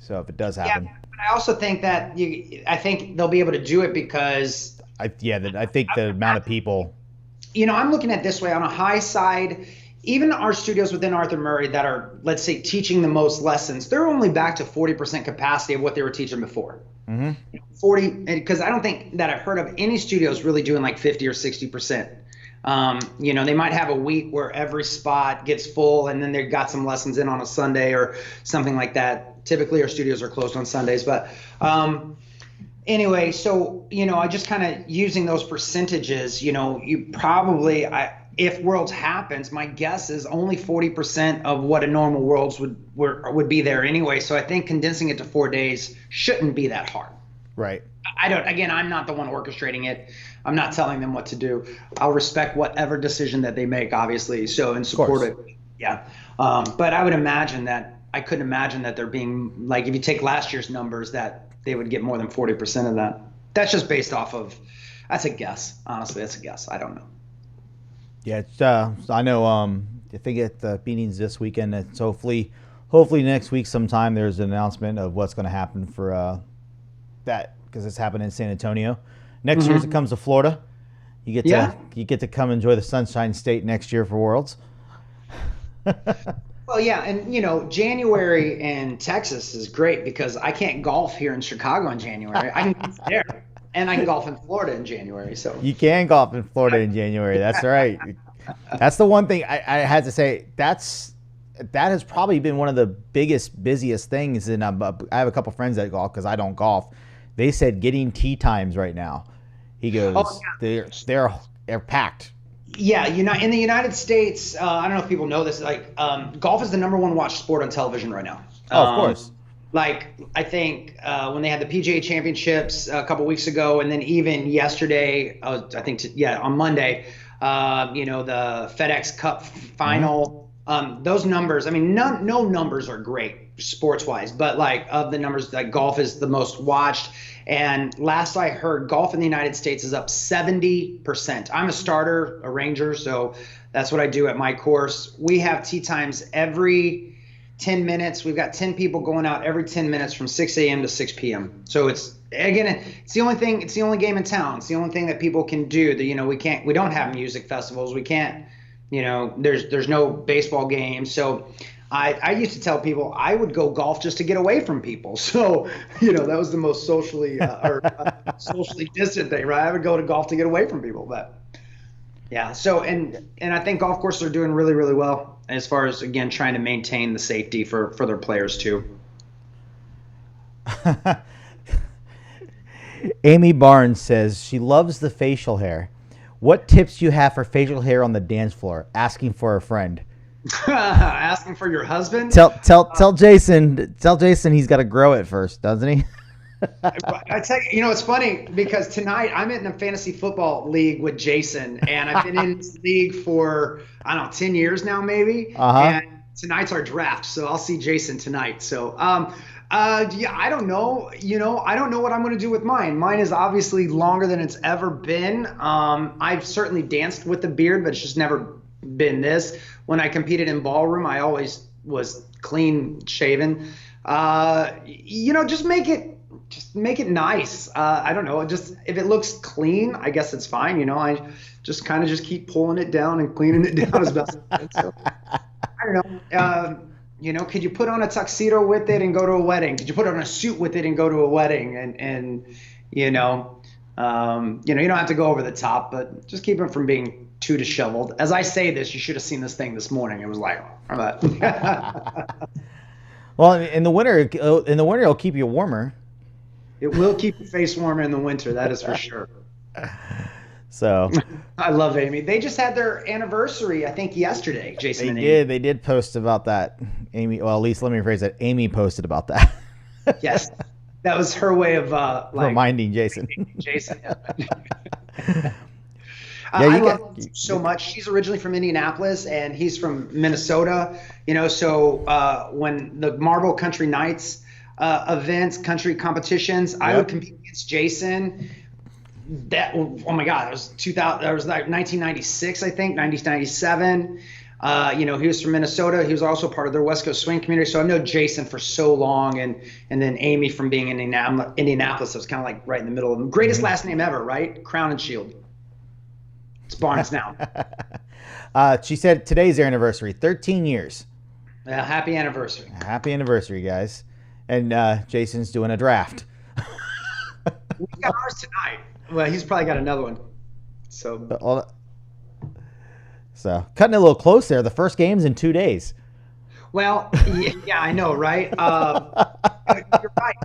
So if it does happen. Yeah, but I also think that I think they'll be able to do it because I think the amount of people. I'm looking at it this way. On a high side, even our studios within Arthur Murray that are, let's say, teaching the most lessons, they're only back to 40% capacity of what they were teaching before. Mm-hmm. 40, because I don't think that I've heard of any studios really doing like 50 or 60%. They might have a week where every spot gets full and then they've got some lessons in on a Sunday or something like that. Typically our studios are closed on Sundays, but anyway, so, I just kind of using those percentages, you probably, if Worlds happens, my guess is only 40% of what a normal Worlds would be there anyway. So I think condensing it to 4 days shouldn't be that hard. Right. I'm not the one orchestrating it. I'm not telling them what to do. I'll respect whatever decision that they make, obviously. So, and support it. Yeah. But I couldn't imagine that they're being like, if you take last year's numbers, that they would get more than 40% of that. That's just based off of, that's a guess. Honestly, that's a guess. I don't know. Yeah. It's, I know, I think at the meetings this weekend, it's hopefully next week sometime there's an announcement of what's going to happen for, that, because it's happening in San Antonio. Next year, as it comes to Florida, you get to come enjoy the Sunshine State next year for Worlds. Well, yeah, and January in Texas is great because I can't golf here in Chicago in January. I can golf there, and I can golf in Florida in January. So you can golf in Florida in January. That's right. That's the one thing I had to say. That has probably been one of the busiest things. And I have a couple friends that golf because I don't golf. They said getting tee times right now. He goes, they're packed. Yeah, in the United States, I don't know if people know this. Like, golf is the #1 watched sport on television right now. Oh, of course. Like, I think when they had the PGA Championships a couple weeks ago, and then even yesterday, I think on Monday, the FedEx Cup final. Those numbers. I mean, no numbers are great sports wise, but like of the numbers, like golf is the most watched. And last I heard, golf in the United States is up 70%. I'm a starter, a ranger, so that's what I do at my course. We have tee times every 10 minutes. We've got 10 people going out every 10 minutes from 6 a.m. to 6 p.m. So it's the only thing. It's the only game in town. It's the only thing that people can do. That we don't have music festivals. We can't. There's no baseball games. So I used to tell people I would go golf just to get away from people. So, that was the most socially socially distant thing, right? I would go to golf to get away from people. But yeah, so and I think golf courses are doing really, really well as far as, again, trying to maintain the safety for their players too. Amy Barnes says she loves the facial hair. What tips do you have for facial hair on the dance floor? Asking for a friend. Asking for your husband? Tell Jason he's got to grow it first, doesn't he? I tell you, it's funny because tonight I'm in a fantasy football league with Jason, and I've been in this league for, I don't know, 10 years now maybe. And tonight's our draft, so I'll see Jason tonight. So yeah, I don't know. I don't know what I'm going to do with mine. Mine is obviously longer than it's ever been. I've certainly danced with the beard, but it's just never been this. When I competed in ballroom, I always was clean shaven. Just make it nice. I don't know. Just if it looks clean, I guess it's fine. I just kind of just keep pulling it down and cleaning it down as best I can. So I don't know. Could you put on a tuxedo with it and go to a wedding? Could you put on a suit with it and go to a wedding? And you don't have to go over the top, but just keep it from being too disheveled. As I say this, you should have seen this thing this morning. It was like, well, in the winter, it'll keep you warmer. It will keep your face warmer in the winter. That is for sure. So I love Amy. They just had their anniversary, I think, yesterday. Jason and Amy. They did post about that. Amy, well, at least let me rephrase that. Amy posted about that. Yes, that was her way of reminding Jason. Jason. I love her so much. She's originally from Indianapolis, and he's from Minnesota. So when the Marble Country Nights events, country competitions, I would compete against Jason. Oh my God, that was 2000. That was like 1996, I think, 1997. He was from Minnesota. He was also part of their West Coast swing community. So I've known Jason for so long, and then Amy from being in Indianapolis. It was kind of like right in the middle of them. Greatest last name ever, right? Crown and Shield. It's Barnes now. She said today's their anniversary, 13 years. Happy anniversary. Happy anniversary, guys. And Jason's doing a draft. We got ours tonight. Well, he's probably got another one. So cutting it a little close there. The first game's in 2 days. Well, yeah, I know, right? You're right.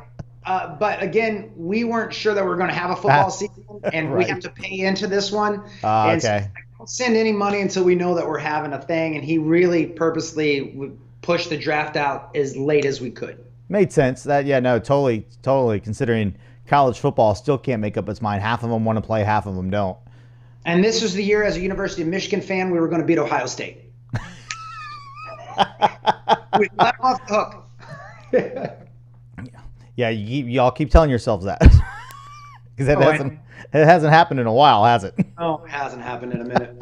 But again, we weren't sure that we were going to have a football season, and we have to pay into this one. Okay. So I don't send any money until we know that we're having a thing. And he really purposely pushed the draft out as late as we could. Made sense. Totally. Considering college football still can't make up its mind. Half of them want to play, half of them don't. And this was the year, as a University of Michigan fan, we were going to beat Ohio State. We let off the hook. Yeah, y'all keep telling yourselves that because it hasn't happened in a while, has it? No, it hasn't happened in a minute.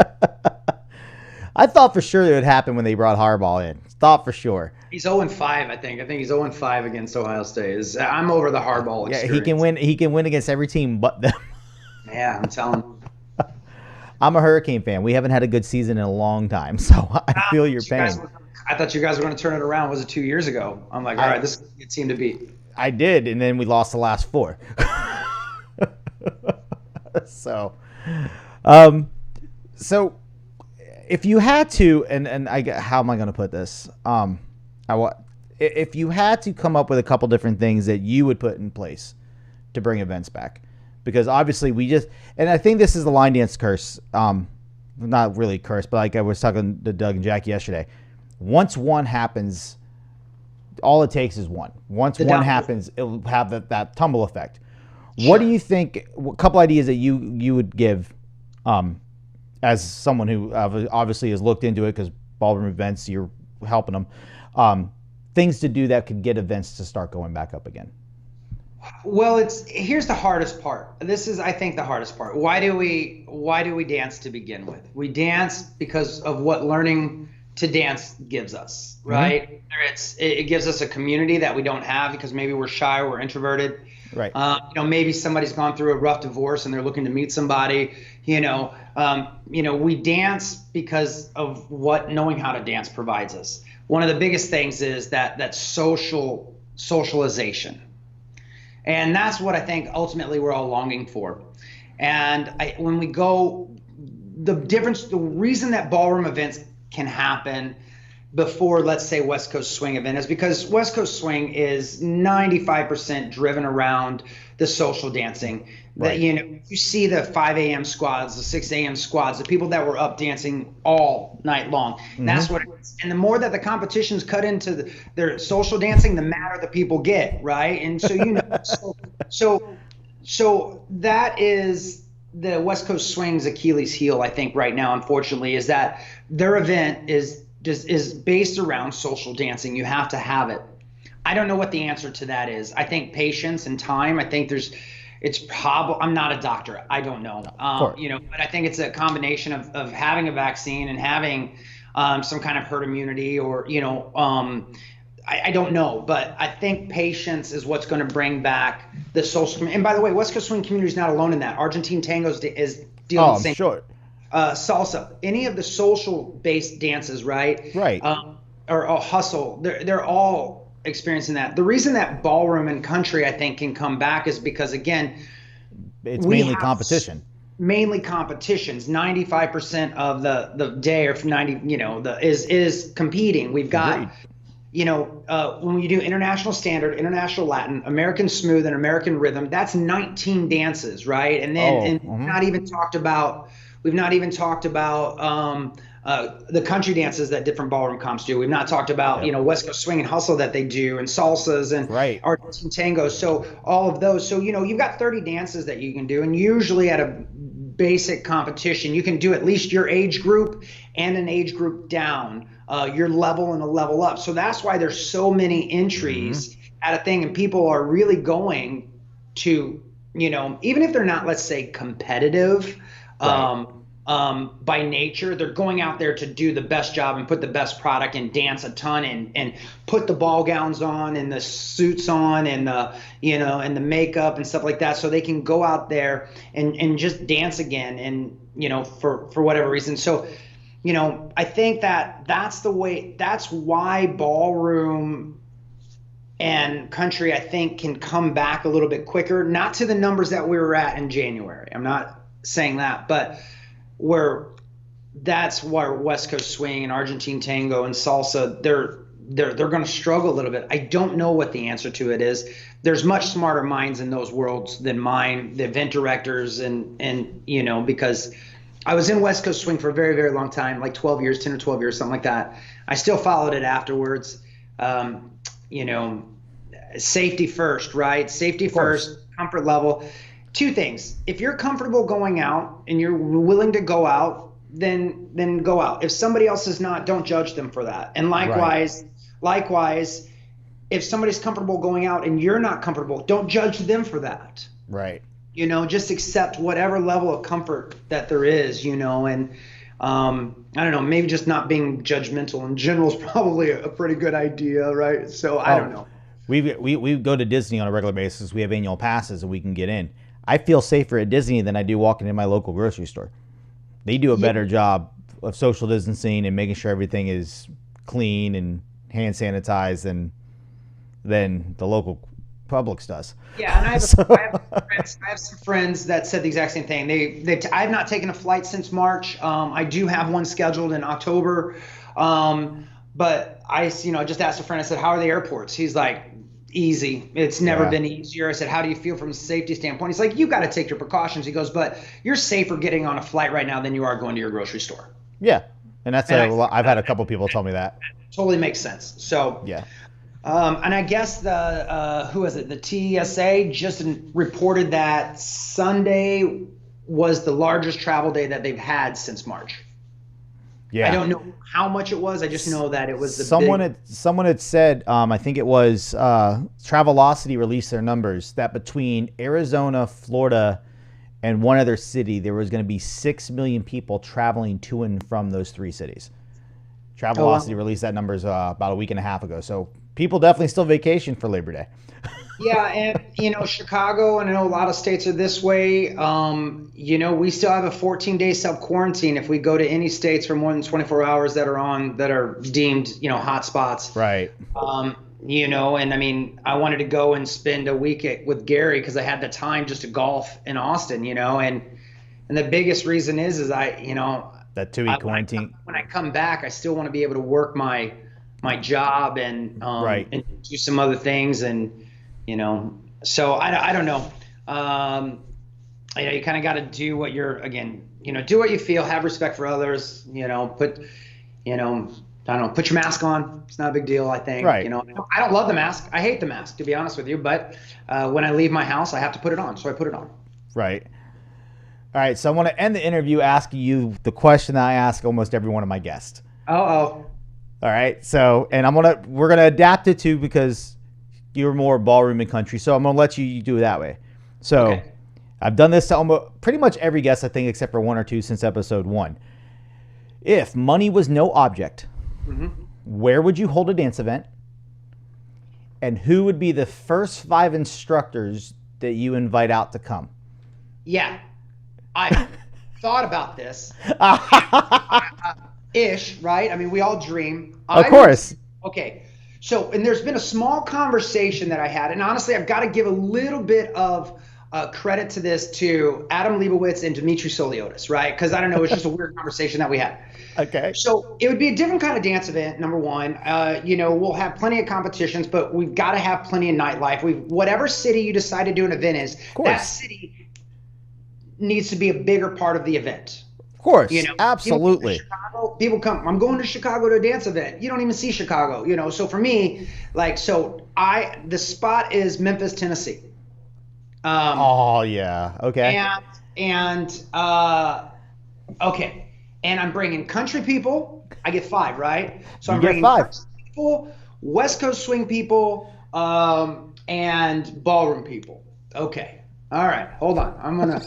I thought for sure it would happen when they brought Harbaugh in. Thought for sure. He's 0-5, I think. I think he's 0-5 against Ohio State. I'm over the Harbaugh experience. Yeah, he can win against every team but them. Yeah, I'm telling you. I'm a Hurricane fan. We haven't had a good season in a long time, so I feel your pain. I thought you guys were going to turn it around. Was it 2 years ago? I'm like, all right, this is a good team to beat. I did, and then we lost the last 4. So if you had to, how am I going to put this? If you had to come up with a couple different things that you would put in place to bring events back, because obviously and I think this is the line dance curse. Not really curse, but like I was talking to Doug and Jack yesterday. Once one happens, all it takes is one. Once one happens, it'll have that tumble effect. Sure. What do you think? A couple ideas that you would give, as someone who obviously has looked into it because ballroom events, you're helping them. Things to do that could get events to start going back up again. Well, here's the hardest part. This is, I think, the hardest part. Why do we dance to begin with? We dance because of what learning to dance gives us, right? It gives us a community that we don't have because maybe we're shy or we're introverted. Right. Maybe somebody's gone through a rough divorce and they're looking to meet somebody. We dance because of what knowing how to dance provides us. One of the biggest things is that socialization, and that's what I think ultimately we're all longing for. And when we go, the reason that ballroom events can happen before, let's say, West Coast Swing event is because West Coast Swing is 95% driven around the social dancing. Right. You see the 5 a.m. squads, the 6 a.m. squads, the people that were up dancing all night long. And that's what it is. And the more that the competitions cut into their social dancing, the madder the people get, right? And so so that is the West Coast Swing's Achilles heel, I think, right now, unfortunately, is that their event is based around social dancing. You have to have it. I don't know what the answer to that is. I think patience and time. I think it's probably, I'm not a doctor. I don't know. But I think it's a combination of having a vaccine and having some kind of herd immunity, or, I don't know, but I think patience is what's going to bring back the social. And by the way, West Coast Swing community is not alone in that. Argentine Tango is dealing with the same. Sure. Salsa, any of the social-based dances, right? Right. Or hustle, they're all experiencing that. The reason that ballroom and country, I think, can come back is because, again, it's mainly competition. Mainly competitions. 95% of the day, or 90, is competing. We've got. Agreed. When you do international standard, international Latin, American smooth, and American rhythm, that's 19 dances, right? And then we've not even talked about the country dances that different ballroom comps do. We've not talked about West Coast Swing and hustle that they do, and salsas and Argentine tango. So all of those. So you've got 30 dances that you can do, and usually at a basic competition, you can do at least your age group and an age group down. Your level and a level up. So that's why there's so many entries at a thing, and people are really going to, even if they're not, let's say, competitive by nature, they're going out there to do the best job and put the best product and dance a ton and put the ball gowns on and the suits on and and the makeup and stuff like that, so they can go out there and just dance again, and for whatever reason. So I think that's why ballroom and country, I think, can come back a little bit quicker, not to the numbers that we were at in January. I'm not saying that, but that's where West Coast Swing and Argentine Tango and salsa, they're going to struggle a little bit. I don't know what the answer to it is. There's much smarter minds in those worlds than mine, the event directors, and because I was in West Coast Swing for a very, very long time, like 12 years, 10 or 12 years, something like that. I still followed it afterwards. Safety first, right? Safety first, comfort level. Two things. If you're comfortable going out and you're willing to go out, then go out. If somebody else is not, don't judge them for that. And likewise, if somebody's comfortable going out and you're not comfortable, don't judge them for that. Right. Just accept whatever level of comfort that there is, and I don't know, maybe just not being judgmental in general is probably a pretty good idea, right? So I don't know. We go to Disney on a regular basis. We have annual passes and we can get in. I feel safer at Disney than I do walking in my local grocery store. They do a better job of social distancing and making sure everything is clean and hand sanitized than the local Publix does. Yeah, and I have some friends that said the exact same thing. I have not taken a flight since March. I do have one scheduled in October, but I just asked a friend. I said, "How are the airports?" He's like, "Easy. It's never been easier." I said, "How do you feel from a safety standpoint?" He's like, "You got to take your precautions." He goes, "But you're safer getting on a flight right now than you are going to your grocery store." Yeah, and I've had a couple people tell me that. Totally makes sense. So yeah. And I guess the TSA just reported that Sunday was the largest travel day that they've had since March. Yeah. I don't know how much it was. I just know that it was someone had said, I think it was Travelocity released their numbers that between Arizona, Florida, and one other city, there was going to be 6 million people traveling to and from those three cities. Travel Velocity released that numbers about a week and a half ago. So people definitely still vacation for Labor Day. Yeah, and Chicago, and I know a lot of states are this way. We still have a 14-day self-quarantine if we go to any states for more than 24 hours that are deemed, hot spots. Right. And I mean, I wanted to go and spend a week with Gary because I had the time just to golf in Austin, and the biggest reason is that 2-week quarantine. When I come back, I still want to be able to work my job and right. and do some other things, and so I don't know. You kind of got to do what do what you feel, have respect for others, put your mask on. It's not a big deal, I think. Right. I don't love the mask. I hate the mask, to be honest with you, but when I leave my house, I have to put it on, so I put it on. Right. All right, so I want to end the interview asking you the question that I ask almost every one of my guests. All right, so, and we're gonna adapt it too because you're more ballroom and country, so I'm gonna let you do it that way. So, okay. I've done this to almost pretty much every guest, I think, except for 1 or 2 since episode 1. If money was no object, where would you hold a dance event? And who would be the first 5 instructors that you invite out to come? Yeah, I thought about this. Ish, right? I mean, we all dream. Of course. Okay. So, and there's been a small conversation that I had, and honestly, I've got to give a little bit of credit to this to Adam Leibowitz and Dimitri Soliotis, right? Because I don't know, it's just a weird conversation that we had. Okay. So it would be a different kind of dance event, number one. We'll have plenty of competitions, but we've got to have plenty of nightlife. Whatever city you decide to do an event is, that city needs to be a bigger part of the event. Of course, absolutely. People come, I'm going to Chicago to a dance event. You don't even see Chicago, So for me, the spot is Memphis, Tennessee. Yeah. Okay. Okay. And I'm bringing country people. I get 5, right? So I'm bringing 5 country people, West Coast swing people, and ballroom people. Okay. All right. Hold on.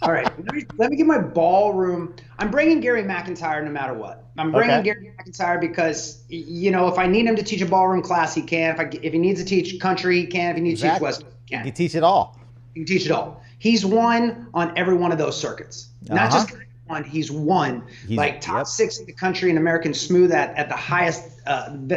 All right. Let me get my ballroom. I'm bringing Gary McIntyre no matter what. I'm bringing Gary McIntyre because, if I need him to teach a ballroom class, he can. If he needs to teach country, he can. If he needs to teach West Coast, he can. He can teach it all. He can teach it all. He's won on every one of those circuits. Not just one. He's won. Top 6 in the country in American Smooth at the highest,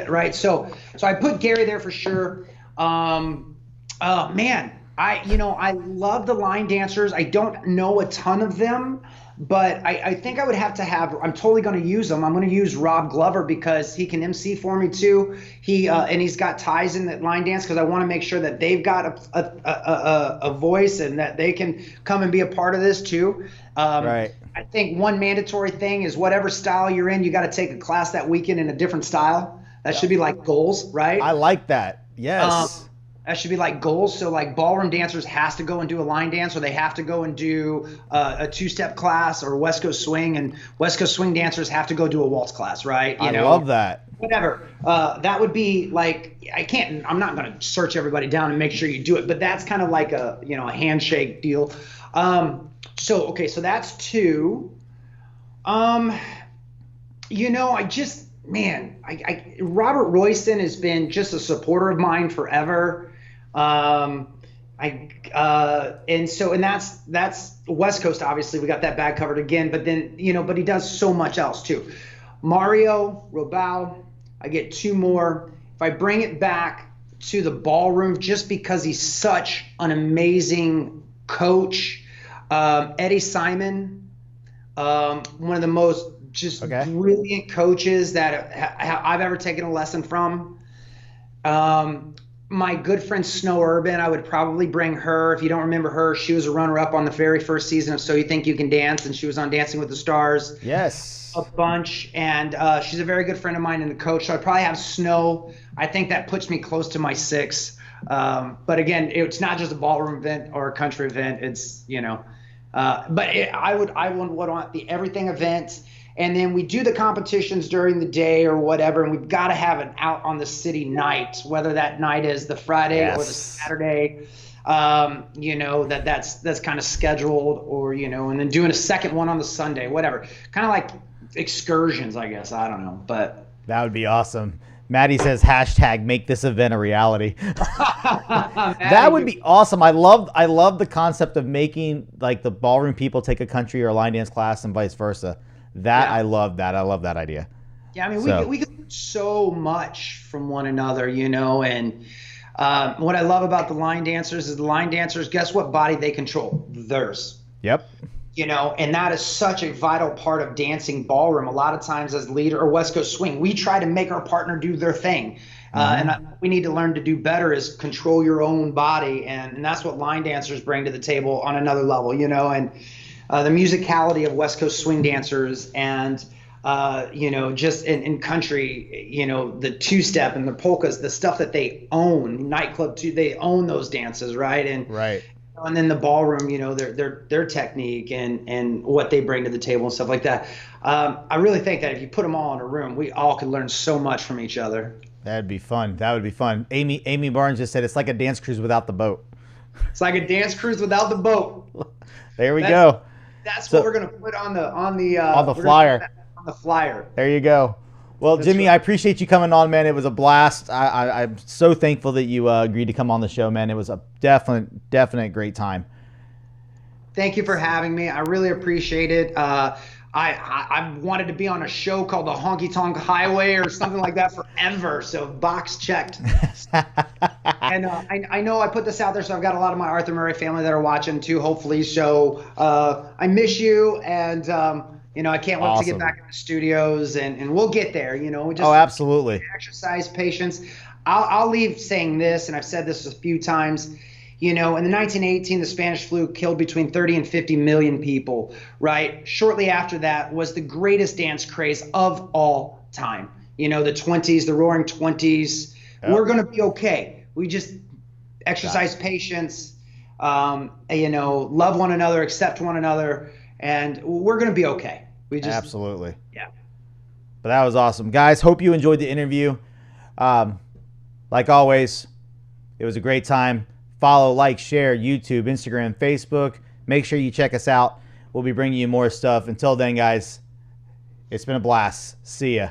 right? So I put Gary there for sure. Man. I love the line dancers. I don't know a ton of them, but I think I would have to have. I'm totally going to use them. I'm going to use Rob Glover because he can MC for me too. And he's got ties in that line dance because I want to make sure that they've got a voice and that they can come and be a part of this too. Right. I think one mandatory thing is whatever style you're in, you got to take a class that weekend in a different style. That should be like goals, right? I like that. Yes. That should be like goals. So ballroom dancers has to go and do a line dance, or they have to go and do a 2-step class or West Coast swing, and West Coast swing dancers have to go do a waltz class, right? I love that. Whatever. That would be I'm not going to search everybody down and make sure you do it, but that's kind of like a handshake deal. So that's 2. Robert Royston has been just a supporter of mine forever. And that's West Coast. Obviously, we got that bag covered again. But then but he does so much else too. Mario Robau. I get 2 more. If I bring it back to the ballroom, just because he's such an amazing coach, Eddie Simon, one of the most brilliant coaches that I've ever taken a lesson from. My good friend Snow Urban, I would probably bring her. If you don't remember her, she was a runner-up on the very first season of So You Think You Can Dance, and she was on Dancing with the Stars. Yes. A bunch, and she's a very good friend of mine and a coach. So I'd probably have Snow. I think that puts me close to my 6. But again, it's not just a ballroom event or a country event. It's I would want the everything event. And then we do the competitions during the day or whatever, and we've got to have an out on the city night, whether that night is the Friday or the Saturday. That's kind of scheduled, or and then doing a second one on the Sunday, whatever. Kind of like excursions, I guess. I don't know, but That would be awesome. Maddie says hashtag make this event a reality. That would be awesome. I love the concept of making like the ballroom people take a country or a line dance class and vice versa. That I love that. I love that idea. Yeah, I mean, we could learn so much from one another, you know, and what I love about the line dancers is the line dancers, guess what body they control? Theirs. Yep. You know, and that is such a vital part of dancing ballroom. A lot of times as leader or West Coast swing, we try to make our partner do their thing. And we need to learn to do better is control your own body. And that's what line dancers bring to the table on another level, you know, and the musicality of West Coast swing dancers and, you know, just in country, you know, the two-step and the polkas, the stuff that they own, nightclub too, they own those dances, right? And then the ballroom, you know, their technique and what they bring to the table and stuff like that. I really think that if you put them all in a room, we all could learn so much from each other. That'd be fun. That would be fun. Amy Barnes just said it's like a dance cruise without the boat. It's like a dance cruise without the boat. There we go. That's what we're gonna put on the flyer. On the flyer. There you go. Well, that's Jimmy, right. I appreciate you coming on, man. It was a blast. I'm so thankful that you agreed to come on the show, man. It was a definite great time. Thank you for having me. I really appreciate it. I wanted to be on a show called the Honky Tonk Highway or something like that forever. So box checked. And I know I put this out there, so I've got a lot of my Arthur Murray family that are watching too, hopefully. So I miss you, and you know, I can't wait to get back in the studios, and we'll get there. You know, just absolutely. Exercise, patience. I'll leave saying this, and I've said this a few times. You know, in the 1918, the Spanish flu killed between 30 and 50 million people, right? Shortly after that was the greatest dance craze of all time. You know, the 20s, the roaring 20s. Yep. We're going to be okay. We just exercise patience, you know, love one another, accept one another, and we're going to be okay. We just Absolutely. Yeah. But that was awesome. Guys, hope you enjoyed the interview. Like always, it was a great time. Follow, like, share, YouTube, Instagram, Facebook. Make sure you check us out. We'll be bringing you more stuff. Until then, guys, it's been a blast. See ya.